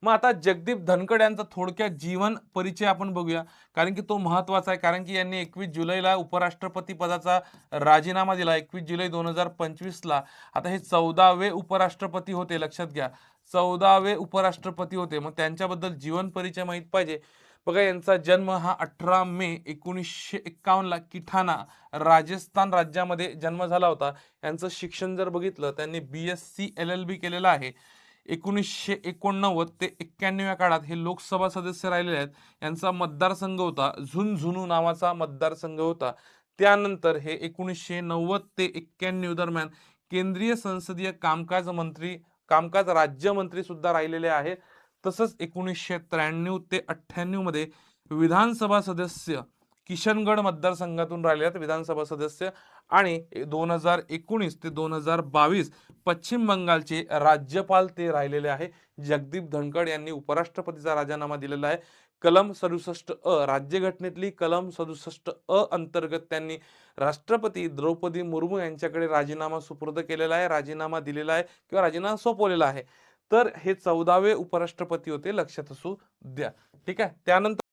मग आता जगदीप धनखड यांचा थोडक्यात जीवन परिचय आपण बघूया, कारण की तो महत्वाचा आहे. कारण की यांनी 21 जुलैला उपराष्ट्रपती पदाचा राजीनामा दिला, 21 जुलै 2025ला. आता हे 14वे उपराष्ट्रपती होते, लक्षात घ्या. 14वे उपराष्ट्रपती होते. मग त्यांच्याबद्दल जीवन परिचय माहित पाहिजे. बघा, यांचा जन्म हा 18 मे 1951ला किठाणा, राजस्थान राज्यामध्ये जन्म झाला होता. यांचं शिक्षण जर बघितलं, त्यांनी BSc LLB केलेलं आहे. 1989 ते 91 या काळात हे लोकसभा सदस्य राहिलेले आहेत. यांचा मतदारसंघ होता झुंझुनू नावाचा मतदारसंघ होता. त्यानंतर हे 1990 ते 91 दरम्यान केंद्रीय संसदीय कामकाज राज्यमंत्री सुद्धा राहिलेले आहेत. तसंच 1993 ते 98 मध्ये विधानसभा सदस्य किशनगड मतदारसंघातून राहिले आहेत विधानसभा सदस्य. आणि 2019 ते 2022 पश्चिम बंगालचे राज्यपाल ते राहिलेले आहे. जगदीप धनखड यांनी उपराष्ट्रपतीचा राजीनामा दिलेला आहे. कलम 67 राज्यघटनेतली कलम 67 अंतर्गत त्यांनी राष्ट्रपती द्रौपदी मुर्मू यांच्याकडे राजीनामा सुपूर्द केलेला आहे, राजीनामा दिलेला आहे किंवा राजीनामा सोपवलेला आहे. तर हे 14वे उपराष्ट्रपती होते, लक्षात असू द्या. ठीक आहे. त्यानंतर